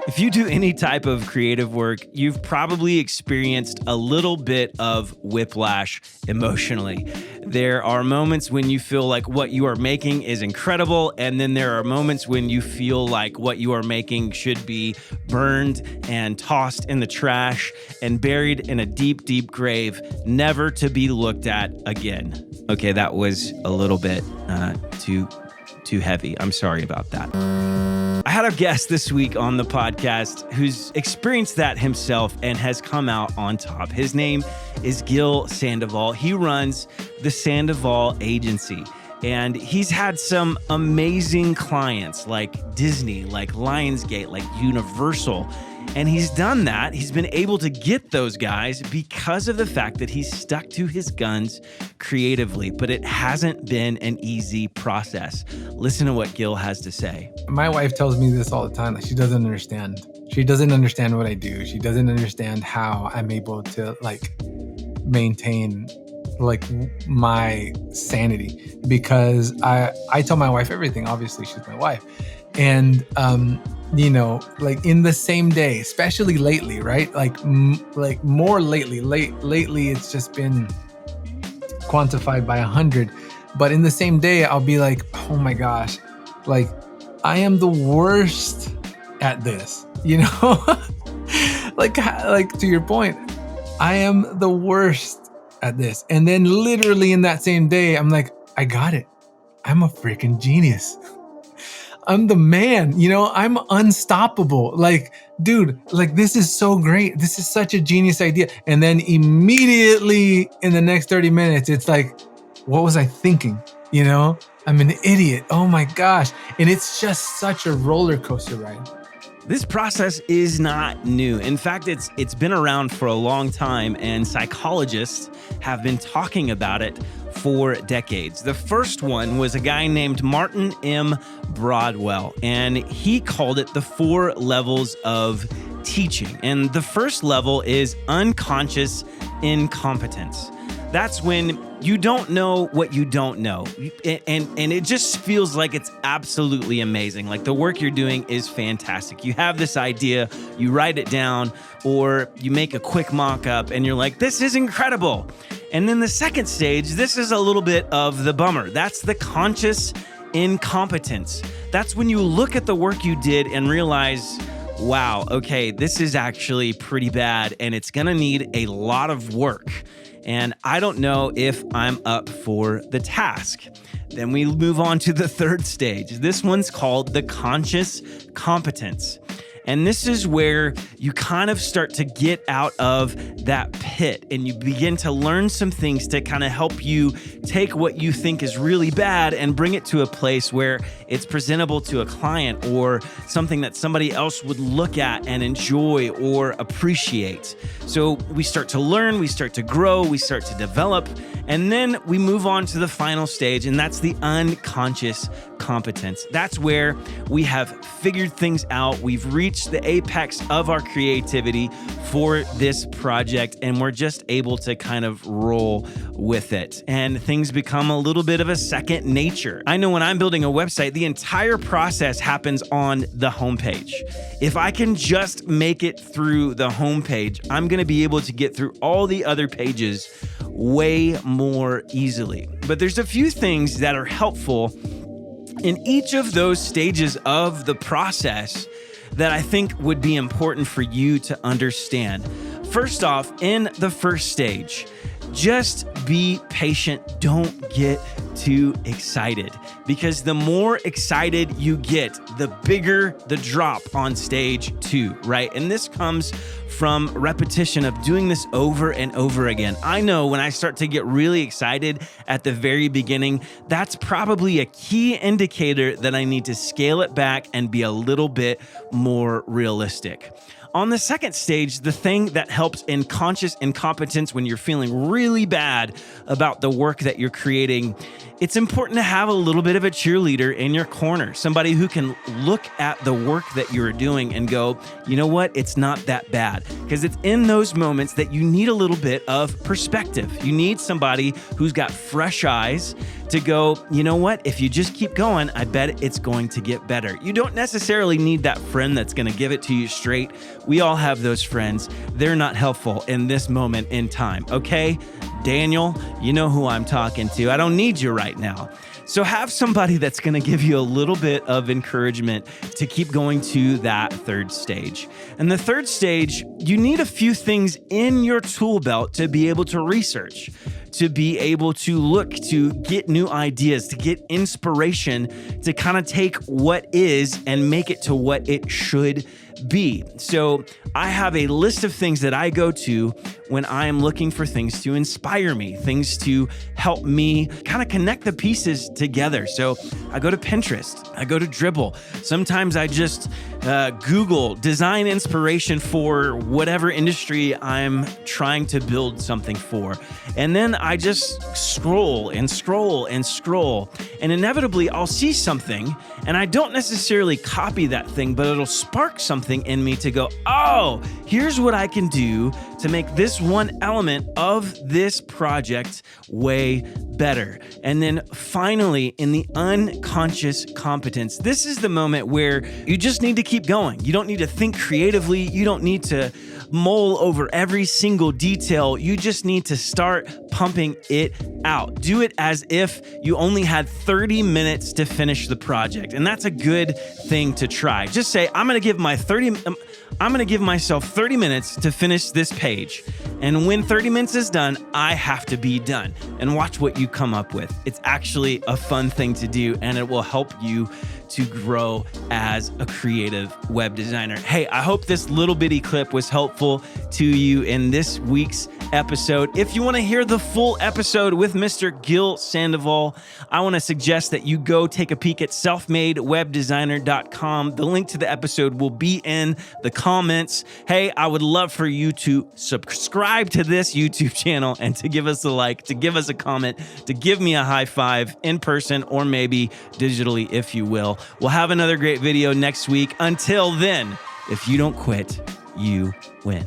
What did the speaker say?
If you do any type of creative work, you've probably experienced a little bit of whiplash emotionally. There are moments when you feel like what you are making is incredible, and then there are moments when you feel like what you are making should be burned and tossed in the trash and buried in a deep, deep grave, never to be looked at again. Okay, that was a little bit too heavy. I'm sorry about that. I had a guest this week on the podcast who's experienced that himself and has come out on top. His name is Gil Sandoval. He runs the Sandoval Agency, and he's had some amazing clients like Disney, like Lionsgate, like Universal. And he's done that. He's been able to get those guys because of the fact that he's stuck to his guns creatively, but it hasn't been an easy process. Listen to what Gil has to say. My wife tells me this all the time, that she doesn't understand. She doesn't understand what I do. She doesn't understand how I'm able to maintain my sanity, because I tell my wife everything. Obviously, she's my wife. And, in the same day, especially lately, right? More lately, lately, it's just been quantified by 100. But in the same day, I'll be like, oh my gosh, I am the worst at this, like to your point, I am the worst at this. And then literally in that same day, I'm like, I got it. I'm a freaking genius. I'm the man, I'm unstoppable. Dude, this is so great. This is such a genius idea. And then immediately in the next 30 minutes, it's like, what was I thinking? I'm an idiot. Oh my gosh. And it's just such a roller coaster ride. This process is not new. In fact, it's been around for a long time, and psychologists have been talking about it for decades. The first one was a guy named Martin M. Broadwell, and he called it the 4 levels of teaching. And the first level is unconscious incompetence. That's when you don't know what you don't know. And it just feels like it's absolutely amazing. Like the work you're doing is fantastic. You have this idea, you write it down, or you make a quick mock-up and you're like, this is incredible. And then the second stage, this is a little bit of the bummer. That's the conscious incompetence. That's when you look at the work you did and realize, wow, okay, this is actually pretty bad and it's gonna need a lot of work. And I don't know if I'm up for the task. Then we move on to the third stage. This one's called the conscious competence. And this is where you kind of start to get out of that pit and you begin to learn some things to kind of help you take what you think is really bad and bring it to a place where it's presentable to a client or something that somebody else would look at and enjoy or appreciate. So we start to learn, we start to grow, we start to develop, and then we move on to the final stage, and that's the unconscious competence. That's where we have figured things out. We've reached the apex of our creativity for this project, and we're just able to kind of roll with it. And things become a little bit of a second nature. I know when I'm building a website, the entire process happens on the homepage. If I can just make it through the homepage, I'm going to be able to get through all the other pages way more easily. But there's a few things that are helpful in each of those stages of the process that I think would be important for you to understand. First off, in the first stage, just be patient. Don't get too excited, because the more excited you get, the bigger the drop on stage 2, right? And this comes from repetition of doing this over and over again. I know when I start to get really excited at the very beginning, that's probably a key indicator that I need to scale it back and be a little bit more realistic. On the second stage, the thing that helps in conscious incompetence when you're feeling really bad about the work that you're creating, it's important to have a little bit of a cheerleader in your corner, somebody who can look at the work that you're doing and go, you know what, it's not that bad. Because it's in those moments that you need a little bit of perspective. You need somebody who's got fresh eyes to go, you know what? If you just keep going, I bet it's going to get better. You don't necessarily need that friend that's going to give it to you straight. We all have those friends. They're not helpful in this moment in time. Okay, Daniel, you know who I'm talking to. I don't need you right now. So have somebody that's going to give you a little bit of encouragement to keep going to that third stage. And the third stage, you need a few things in your tool belt to be able to research, to be able to look, to get new ideas, to get inspiration, to kind of take what is and make it to what it should be. So I have a list of things that I go to when I am looking for things to inspire me, things to help me kind of connect the pieces together. So I go to Pinterest, I go to Dribbble. Sometimes I just Google design inspiration for whatever industry I'm trying to build something for. And then I just scroll and scroll and scroll. And inevitably I'll see something and I don't necessarily copy that thing, but it'll spark something in me to go, oh, here's what I can do to make this one element of this project way better. And then finally, in the unconscious competence, this is the moment where you just need to keep going. You don't need to think creatively. You don't need to mull over every single detail. You just need to start pumping it out. Do it as if you only had 30 minutes to finish the project. And that's a good thing to try. Just say, I'm going to give myself 30 minutes to finish this page. And when 30 minutes is done, I have to be done. And watch what you come up with. It's actually a fun thing to do, and it will help you to grow as a creative web designer. Hey, I hope this little bitty clip was helpful to you in this week's episode. If you want to hear the full episode with Mr. Gil Sandoval, I want to suggest that you go take a peek at selfmadewebdesigner.com. The link to the episode will be in the comments. Hey, I would love for you to subscribe to this YouTube channel and to give us a like, to give us a comment, to give me a high five in person or maybe digitally, if you will. We'll have another great video next week. Until then, if you don't quit, you win.